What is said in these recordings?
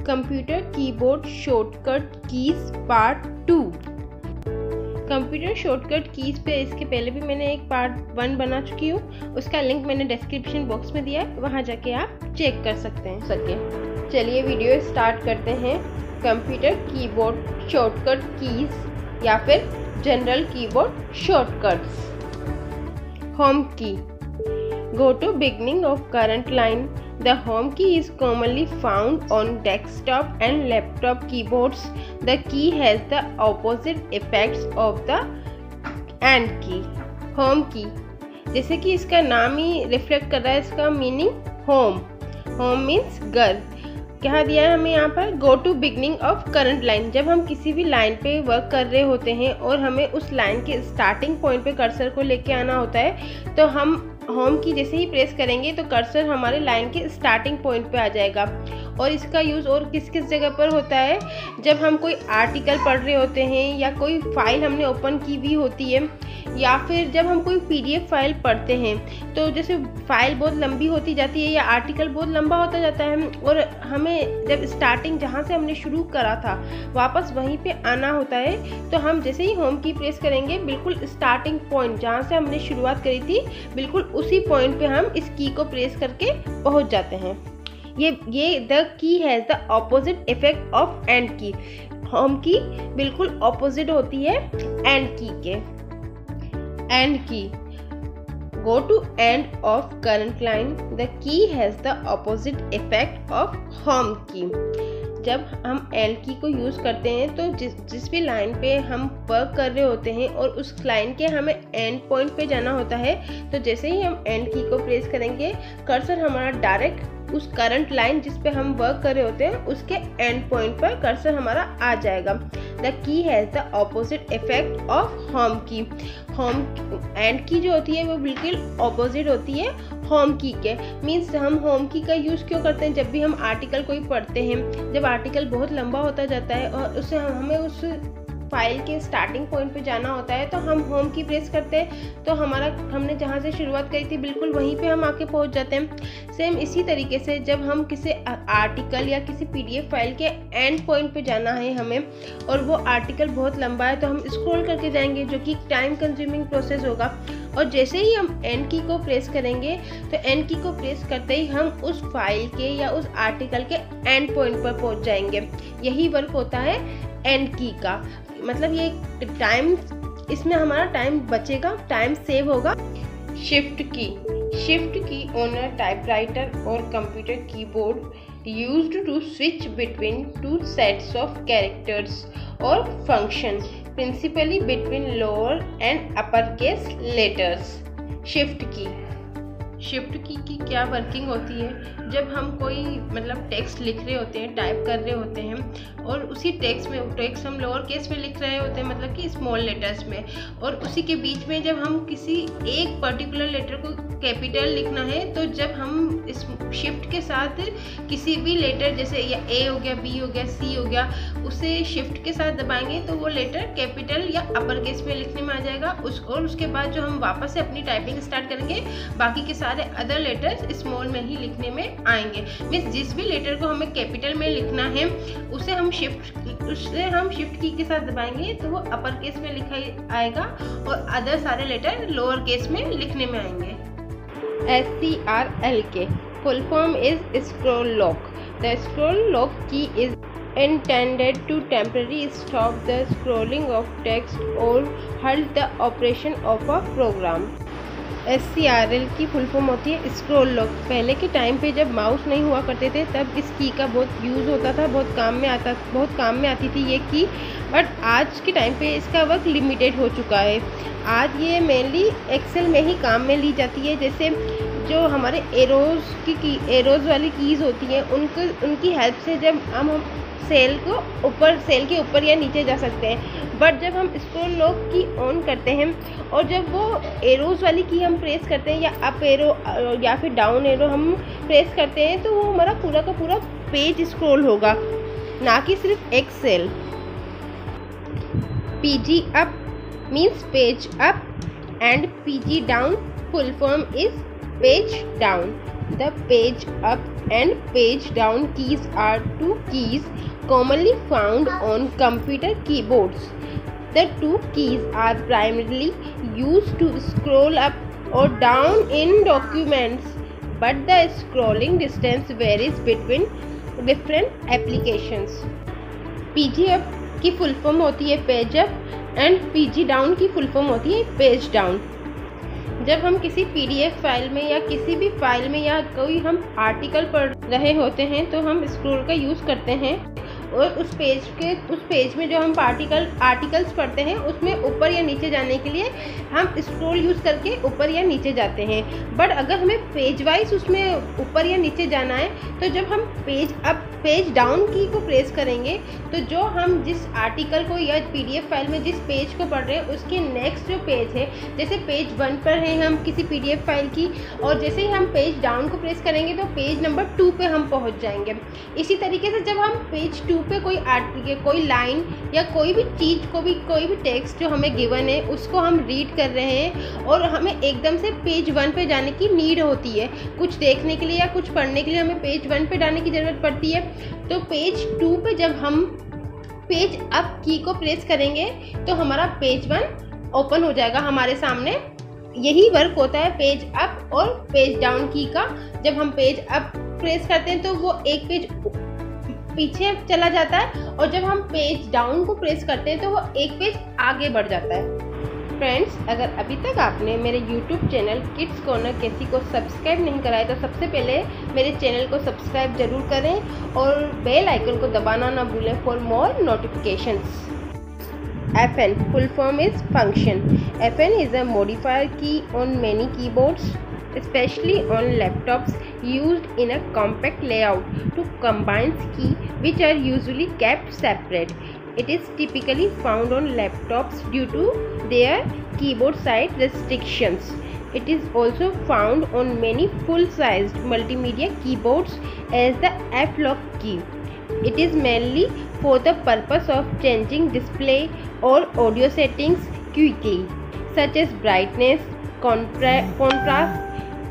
Computer keyboard shortcut keys part 2। Computer shortcut keys पे इसके पहले भी मैंने एक पार्ट 1 बना चुकी हूँ, उसका लिंक मैंने डिस्क्रिप्शन बॉक्स में दिया है, वहाँ जाके आप चेक कर सकते हैं। चलिए वीडियो स्टार्ट करते हैं। कंप्यूटर कीबोर्ड शॉर्टकट कीज या फिर जनरल कीबोर्ड शॉर्टकट्स। होम की। Go to beginning of current line. The home key is commonly found on desktop and laptop keyboards. The key has the opposite effects of the AND key. Home key, जैसे कि इसका नाम ही reflect कर रहा है, इसका meaning home. Home means घर। क्या दिया है हमें यहाँ पर? Go to beginning of current line. जब हम किसी भी लाइन पे वर्क कर रहे होते हैं और हमें उस लाइन के स्टार्टिंग पॉइंट पे कर्सर को लेके आना होता है, तो हम होम की जैसे ही प्रेस करेंगे तो कर्सर हमारे लाइन के स्टार्टिंग पॉइंट पे आ जाएगा। और इसका यूज़ और किस किस जगह पर होता है? जब हम कोई आर्टिकल पढ़ रहे होते हैं या कोई फाइल हमने ओपन की भी होती है, या फिर जब हम कोई PDF फाइल पढ़ते हैं, तो जैसे फाइल बहुत लंबी होती जाती है या आर्टिकल बहुत लंबा होता जाता है और हमें जब स्टार्टिंग जहाँ से हमने शुरू करा था वापस वहीं पे आना होता है, तो हम जैसे ही होम की प्रेस करेंगे बिल्कुल स्टार्टिंग पॉइंट जहाँ से हमने शुरुआत करी थी बिल्कुल उसी पॉइंट पे हम इस की को प्रेस करके पहुँच जाते हैं। ये the key has the opposite effect of and की। होम की बिल्कुल ऑपोजिट होती है एंड की के। End key. Go to end of current line. The key has the opposite effect of home key. जब हम एंड की को यूज़ करते हैं तो जिस भी लाइन पे हम वर्क कर रहे होते हैं और उस लाइन के हमें एंड पॉइंट पे जाना होता है, तो जैसे ही हम एंड की को प्रेस करेंगे कर्सर हमारा डायरेक्ट उस करंट लाइन जिस पे हम वर्क कर रहे होते हैं उसके एंड पॉइंट पर कर्सर हमारा आ जाएगा। The key has the opposite effect of home की। होम एंड की जो होती है वो बिल्कुल ऑपोजिट होती है होम की के। मीन्स हम होम की का यूज़ क्यों करते हैं? जब भी हम आर्टिकल कोई पढ़ते हैं, जब आर्टिकल बहुत लंबा होता जाता है और उससे हमें उस फाइल के स्टार्टिंग पॉइंट पे जाना होता है, तो हम होम की प्रेस करते हैं तो हमने जहाँ से शुरुआत करी थी बिल्कुल वहीं पे हम आके पहुँच जाते हैं। सेम इसी तरीके से जब हम किसी आर्टिकल या किसी PDF फाइल के एंड पॉइंट पे जाना है हमें और वो आर्टिकल बहुत लंबा है, तो हम स्क्रॉल करके जाएंगे जो कि टाइम कंज्यूमिंग प्रोसेस होगा। और जैसे ही हम एंड की को प्रेस करेंगे तो एंड की को प्रेस करते ही हम उस फाइल के या उस आर्टिकल के एंड पॉइंट पर पहुँच जाएंगे। यही वर्क होता है एंड की का। मतलब ये टाइम, इसमें हमारा टाइम बचेगा, टाइम सेव होगा। Shift key. Shift key on a typewriter और computer keyboard used to switch between two sets of characters और function, principally between lower and upper case letters. Shift key. Shift key क्या working होती है? जब हम कोई मतलब टेक्स्ट लिख रहे होते हैं, टाइप कर रहे होते हैं और उसी टेक्स्ट हम लोअर केस में लिख रहे होते हैं, मतलब कि स्मॉल लेटर्स में, और उसी के बीच में जब हम किसी एक पर्टिकुलर लेटर को कैपिटल लिखना है, तो जब हम इस शिफ्ट के साथ किसी भी लेटर जैसे या A हो गया, B हो गया, C हो गया, उसे शिफ्ट के साथ दबाएंगे तो वो लेटर कैपिटल या अपर केस में लिखने में आ जाएगा। और उसके बाद जो हम वापस से अपनी टाइपिंग स्टार्ट करेंगे बाकी के सारे अदर लेटर्स स्मॉल में ही लिखने में आएंगे। मीन्स जिस भी लेटर को हमें कैपिटल में लिखना है उसे हम शिफ्ट की के साथ दबाएंगे तो वो अपर केस में लिखा आएगा और अदर सारे लेटर लोअर केस में लिखने में आएंगे। SCRLK full form is scroll lock. The scroll lock key is intended to temporarily stop the scrolling of text or halt the operation of a program. SCRL की full form होती है scroll lock. पहले के time पे जब mouse नहीं हुआ करते थे तब इस की का बहुत यूज़ होता था, बहुत काम में आती थी ये की। बट आज के टाइम पे इसका वर्क लिमिटेड हो चुका है। आज ये मेनली एक्सेल में ही काम में ली जाती है। जैसे जो हमारे एरोज़ वाली कीज़ होती हैं उनकी हेल्प से जब हम सेल के ऊपर या नीचे जा सकते हैं। बट जब हम स्क्रॉल लॉक की ऑन करते हैं और जब वो एरोज़ वाली की हम प्रेस करते हैं या अप एरो या फिर डाउन एरो हम प्रेस करते हैं, तो वो हमारा पूरा का पूरा पेज स्क्रॉल होगा, ना कि सिर्फ एक cell. PG up means page up and PG down full form is page down. The page up and page down keys are two keys commonly found on computer keyboards. The two keys are primarily used to scroll up or down in documents, but the scrolling distance varies between different applications. PG up की full form होती है page up and PG down की full form होती है page down. जब हम किसी PDF file में या किसी भी फाइल में या कोई हम आर्टिकल पढ़ रहे होते हैं तो हम स्क्रोल का यूज़ करते हैं और उस पेज में जो हम आर्टिकल्स पढ़ते हैं उसमें ऊपर या नीचे जाने के लिए हम स्क्रॉल यूज़ करके ऊपर या नीचे जाते हैं। बट अगर हमें पेज वाइज उसमें ऊपर या नीचे जाना है तो जब हम पेज अप पेज डाउन की को प्रेस करेंगे तो जो हम जिस आर्टिकल को या PDF फाइल में जिस पेज को पढ़ रहे हैं उसके नेक्स्ट जो पेज है, जैसे पेज 1 पर हैं हम किसी PDF फाइल की, और जैसे ही हम पेज डाउन को प्रेस करेंगे तो पेज नंबर 2 पे हम पहुंच जाएंगे। इसी तरीके से जब हम पेज 2 पे कोई लाइन या कोई भी चीज़ कोई भी टेक्स्ट जो हमें गिवन है उसको हम रीड कर रहे हैं और हमें एकदम से पेज 1 पे जाने की नीड होती है, कुछ देखने के लिए या कुछ पढ़ने के लिए हमें पेज 1 पे जाने की ज़रूरत पड़ती है। तो पेज 2 पे जब हम पेज अप की को प्रेस करेंगे तो हमारा पेज 1 ओपन हो जाएगा हमारे सामने। यही वर्क होता है पेज अप और पेज डाउन की का। जब हम पेज अप प्रेस करते हैं तो वो एक पेज पीछे चला जाता है और जब हम पेज डाउन को प्रेस करते हैं तो वो एक पेज आगे बढ़ जाता है। फ्रेंड्स, अगर अभी तक आपने मेरे YouTube चैनल किड्स कॉर्नर कैसी को सब्सक्राइब नहीं करा है तो सबसे पहले मेरे चैनल को सब्सक्राइब जरूर करें और बेल आइकन को दबाना ना भूलें for more notifications. FN full form is function. FN is a modifier key on many keyboards, especially on laptops used in a compact layout to combine keys which are usually kept separate. It is typically found on laptops due to their keyboard size restrictions. It is also found on many full-sized multimedia keyboards as the F-lock key. It is mainly for the purpose of changing display or audio settings quickly, such as brightness, contrast,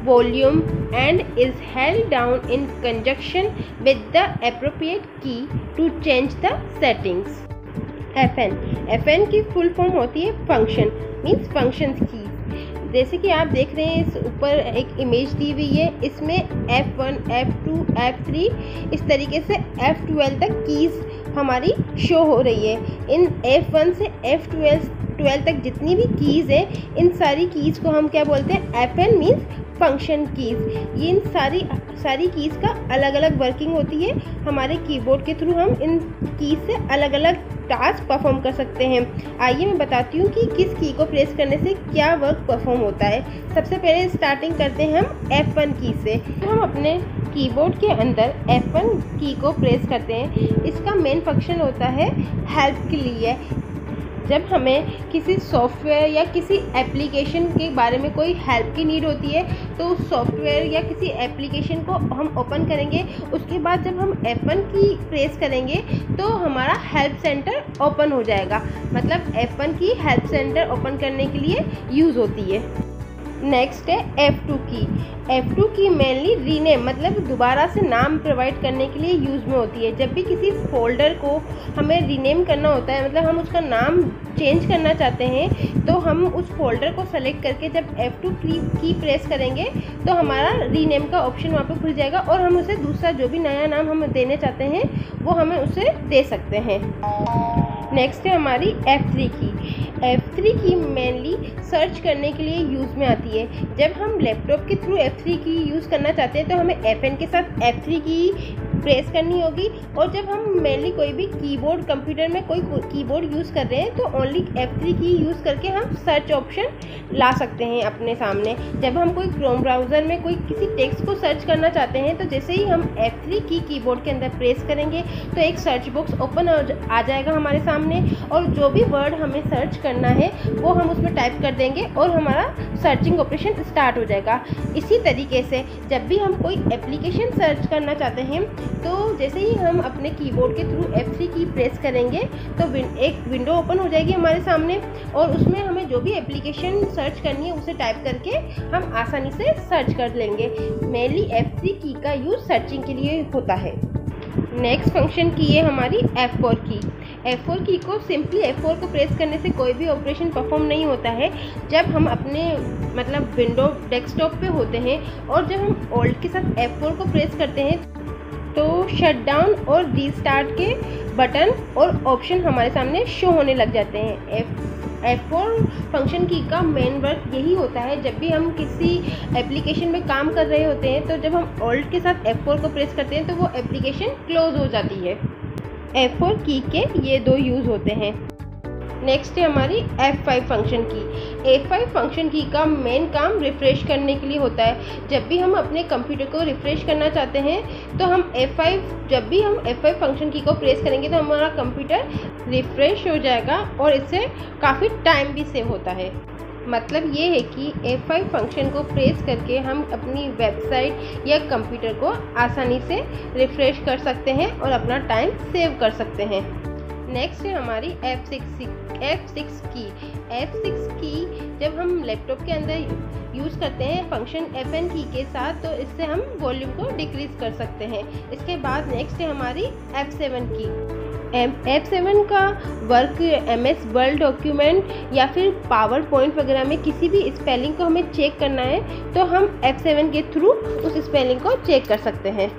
volume, and is held down in conjunction with the appropriate key to change the settings. FN की full form होती है function, means functions की। जैसे कि आप देख रहे हैं इस ऊपर एक इमेज दी हुई है, इसमें F1, F2, F3 इस तरीके से F12 तक कीज़ हमारी शो हो रही है। इन F1 से F12 तक जितनी भी कीज़ है इन सारी कीज़ को हम क्या बोलते हैं? FN means function keys. ये इन सारी कीज़ का अलग अलग वर्किंग होती है। हमारे कीबोर्ड के थ्रू हम इन कीज़ से अलग अलग टास्क परफॉर्म कर सकते हैं। आइए मैं बताती हूँ कि किस की को प्रेस करने से क्या वर्क परफॉर्म होता है। सबसे पहले स्टार्टिंग करते हैं हम F1 की से। हम अपने कीबोर्ड के अंदर F1 की को प्रेस करते हैं। इसका मेन फंक्शन होता है हेल्प के लिए। जब हमें किसी सॉफ्टवेयर या किसी एप्लीकेशन के बारे में कोई हेल्प की नीड होती है तो उस सॉफ्टवेयर या किसी एप्लीकेशन को हम ओपन करेंगे। उसके बाद जब हम F1 की प्रेस करेंगे तो हमारा हेल्प सेंटर ओपन हो जाएगा। मतलब F1 की हेल्प सेंटर ओपन करने के लिए यूज़ होती है। नेक्स्ट है F2 की। F2 की मेनली रीनेम मतलब दोबारा से नाम प्रोवाइड करने के लिए यूज़ में होती है। जब भी किसी फोल्डर को हमें रीनेम करना होता है, मतलब हम उसका नाम चेंज करना चाहते हैं, तो हम उस फोल्डर को सेलेक्ट करके जब F2 की प्रेस करेंगे तो हमारा रीनेम का ऑप्शन वहाँ पे खुल जाएगा और हम उसे दूसरा जो भी नया नाम हम देने चाहते हैं वो हमें उसे दे सकते हैं। नेक्स्ट है हमारी F3 की। F3 की मेनली सर्च करने के लिए यूज़ में आती है। जब हम लैपटॉप के थ्रू F3 की यूज़ करना चाहते हैं तो हमें FN के साथ F3 की प्रेस करनी होगी। और जब हम मेनली कोई भी कीबोर्ड कंप्यूटर में कोई कीबोर्ड यूज़ कर रहे हैं तो ओनली F3 की यूज़ करके हम सर्च ऑप्शन ला सकते हैं अपने सामने। जब हम कोई क्रोम ब्राउज़र में कोई किसी टेक्स्ट को सर्च करना चाहते हैं तो जैसे ही हम F3 की कीबोर्ड के अंदर प्रेस करेंगे तो एक सर्च बॉक्स ओपन आ जाएगा हमारे सामने और जो भी वर्ड हमें सर्च करना है वो हम उसमें टाइप कर देंगे और हमारा सर्चिंग ऑपरेशन स्टार्ट हो जाएगा। इसी तरीके से जब भी हम कोई एप्लीकेशन सर्च करना चाहते हैं तो जैसे ही हम अपने कीबोर्ड के थ्रू F3 की प्रेस करेंगे तो एक विंडो ओपन हो जाएगी हमारे सामने, और उसमें हमें जो भी एप्लीकेशन सर्च करनी है उसे टाइप करके हम आसानी से सर्च कर लेंगे। मेनली F3 की का यूज़ सर्चिंग के लिए होता है। नेक्स्ट फंक्शन की है हमारी F4 की। F4 की को सिंपली F4 को प्रेस करने से कोई भी ऑपरेशन परफॉर्म नहीं होता है। जब हम अपने मतलब विंडो डेस्कटॉप पे होते हैं और जब हम ऑल्ट के साथ F4 को प्रेस करते हैं तो शटडाउन और रीस्टार्ट के बटन और ऑप्शन हमारे सामने शो होने लग जाते हैं। F4 फंक्शन की का मेन वर्क यही होता है। जब भी हम किसी एप्लीकेशन में काम कर रहे होते हैं तो जब हम ऑल्ट के साथ F4 को प्रेस करते हैं तो वो एप्लीकेशन क्लोज हो जाती है। F4 की के ये दो यूज़ होते हैं। नेक्स्ट है हमारी F5 फंक्शन की। F5 फंक्शन की का मेन काम रिफ़्रेश करने के लिए होता है। जब भी हम अपने कंप्यूटर को रिफ़्रेश करना चाहते हैं तो हम जब भी हम F5 फंक्शन की को प्रेस करेंगे तो हमारा कंप्यूटर रिफ़्रेश हो जाएगा और इससे काफ़ी टाइम भी सेव होता है। मतलब ये है कि F5 फंक्शन को प्रेस करके हम अपनी वेबसाइट या कंप्यूटर को आसानी से रिफ़्रेश कर सकते हैं और अपना टाइम सेव कर सकते हैं। नेक्स्ट है हमारी F6 की। F6 की जब हम लैपटॉप के अंदर यूज़ करते हैं फंक्शन FN की के साथ तो इससे हम वॉल्यूम को डिक्रीज़ कर सकते हैं। इसके बाद नेक्स्ट है हमारी F7 की। F7 का वर्क MS वर्ड डॉक्यूमेंट या फिर पावर पॉइंट वगैरह में किसी भी स्पेलिंग को हमें चेक करना है तो हम F7 के थ्रू उस स्पेलिंग को चेक कर सकते हैं,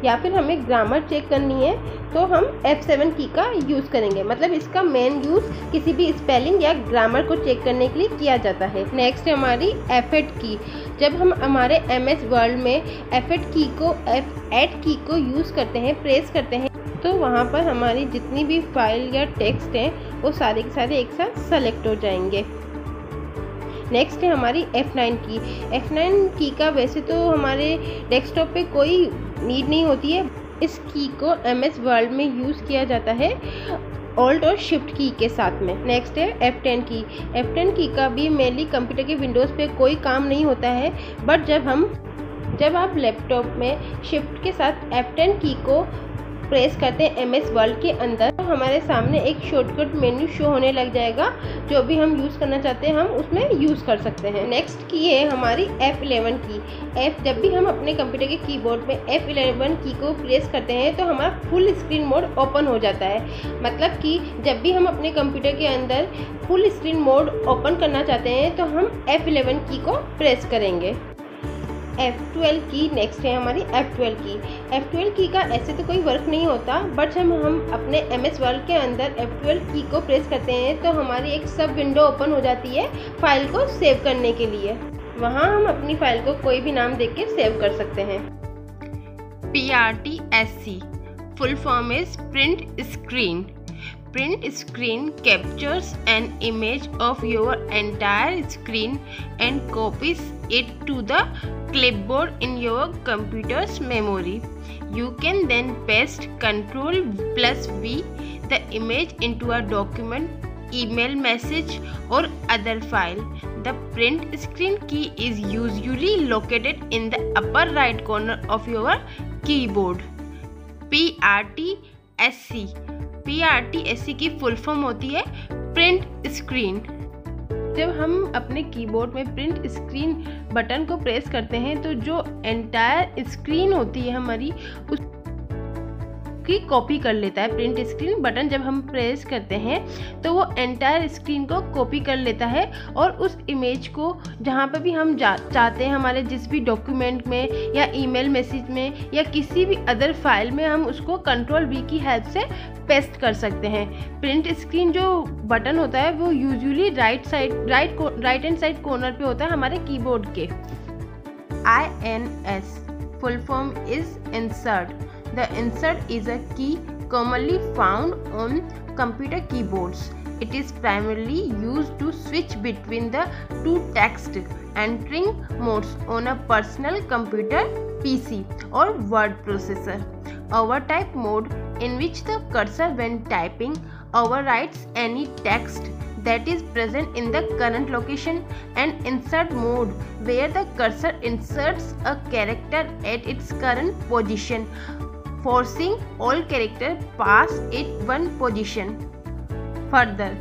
या फिर हमें ग्रामर चेक करनी है तो हम F7 की का यूज़ करेंगे। मतलब इसका मेन यूज़ किसी भी स्पेलिंग या ग्रामर को चेक करने के लिए किया जाता है। नेक्स्ट है हमारी F8 की। जब हम हमारे MS वर्ड में F8 की को F8 की को यूज़ करते हैं, प्रेस करते हैं, तो वहाँ पर हमारी जितनी भी फाइल या टेक्स्ट हैं वो सारे के सारे एक साथ सेलेक्ट हो जाएंगे। नेक्स्ट है हमारी F9 की। F9 की का वैसे तो हमारे डेस्कटॉप पे कोई नीड नहीं होती है। इस की को MS वर्ड में यूज़ किया जाता है ऑल्ट और शिफ्ट की के साथ में। नेक्स्ट है F10 की। F10 की का भी मेनली कंप्यूटर के विंडोज़ पे कोई काम नहीं होता है, बट जब आप लैपटॉप में शिफ्ट के साथ F10 की को प्रेस करते हैं MS वर्ड के अंदर तो हमारे सामने एक शॉर्टकट मेन्यू शो होने लग जाएगा। जो भी हम यूज़ करना चाहते हैं हम उसमें यूज़ कर सकते हैं। नेक्स्ट की है हमारी F11 की। जब भी हम अपने कंप्यूटर के कीबोर्ड में F11 की को प्रेस करते हैं तो हमारा फुल स्क्रीन मोड ओपन हो जाता है। मतलब कि जब भी हम अपने कंप्यूटर के अंदर फुल स्क्रीन मोड ओपन करना चाहते हैं तो हम F11 की को प्रेस करेंगे। F12 की। नेक्स्ट है हमारी F12 की। F12 की का ऐसे तो कोई वर्क नहीं होता, बट जब हम अपने MS वर्ड के अंदर F12 की को प्रेस करते हैं तो हमारी एक सब विंडो ओपन हो जाती है फाइल को सेव करने के लिए। वहाँ हम अपनी फाइल को कोई भी नाम देके सेव कर सकते हैं। PRTSC full form is print screen. Print screen captures an image of your entire screen and copies it to the clipboard in your computer's memory. You can then paste Ctrl+V the image into a document, email message or other file. The print screen key is usually located in the upper right corner of your keyboard. PRTSC की full form होती है print screen. जब हम अपने keyboard में print screen button को press करते हैं तो जो एंटायर स्क्रीन होती है हमारी उसकी कॉपी कर लेता है। प्रिंट स्क्रीन बटन जब हम प्रेस करते हैं तो वो एंटायर स्क्रीन को कॉपी कर लेता है और उस इमेज को जहाँ पर भी हम चाहते हैं हमारे जिस भी डॉक्यूमेंट में या ईमेल मैसेज में या किसी भी अदर फाइल में हम उसको Ctrl+V की हेल्प से पेस्ट कर सकते हैं। प्रिंट स्क्रीन जो बटन होता है वो usually right hand side corner पे होता है हमारे कीबोर्ड के। INS full form is insert. The insert is a key commonly found on computer keyboards. It is primarily used to switch between the two text entering modes on a personal computer, PC or word processor. Overtype mode, in which the cursor when typing overwrites any text that is present in the current location, and insert mode, where the cursor inserts a character at its current position. forcing all character past it one position. Further,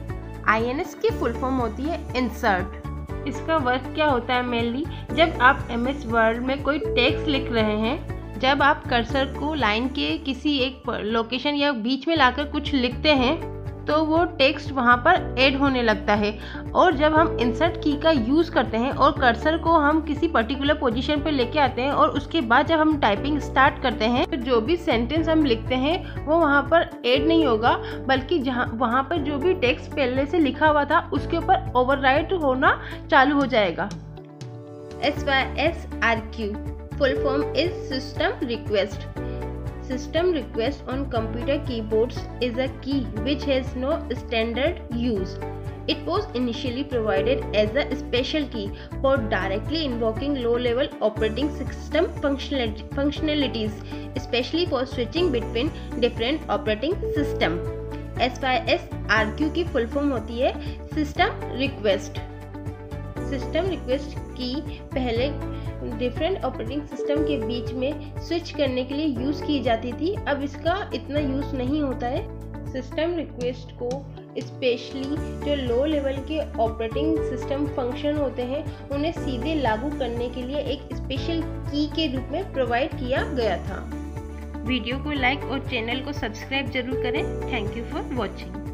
INS की full form होती है insert. इसका work क्या होता है mainly, जब आप MS word में कोई टेक्स्ट लिख रहे हैं, जब आप कर्सर को लाइन के किसी एक लोकेशन या बीच में लाकर कुछ लिखते हैं तो वो टेक्स्ट वहाँ पर ऐड होने लगता है। और जब हम इंसर्ट की का यूज़ करते हैं और कर्सर को हम किसी पर्टिकुलर पोजीशन पर लेके आते हैं और उसके बाद जब हम टाइपिंग स्टार्ट करते हैं तो जो भी सेंटेंस हम लिखते हैं वो वहाँ पर ऐड नहीं होगा, बल्कि जहाँ वहाँ पर जो भी टेक्स्ट पहले से लिखा हुआ था उसके ऊपर ओवरराइट होना चालू हो जाएगा। SYSRQ full form is System Request. System request on computer keyboards is a key which has no standard use. It was initially provided as a special key for directly invoking low-level operating system functionalities, especially for switching between different operating system. SYSRQ की full form होती है System Request. System request की पहले different operating system के बीच में switch करने के लिए यूज़ की जाती थी, अब इसका इतना यूज़ नहीं होता है। सिस्टम रिक्वेस्ट को स्पेशली जो लो लेवल के ऑपरेटिंग सिस्टम फंक्शन होते हैं उन्हें सीधे लागू करने के लिए एक स्पेशल की के रूप में प्रोवाइड किया गया था। वीडियो को लाइक और चैनल को सब्सक्राइब जरूर करें। Thank you for watching.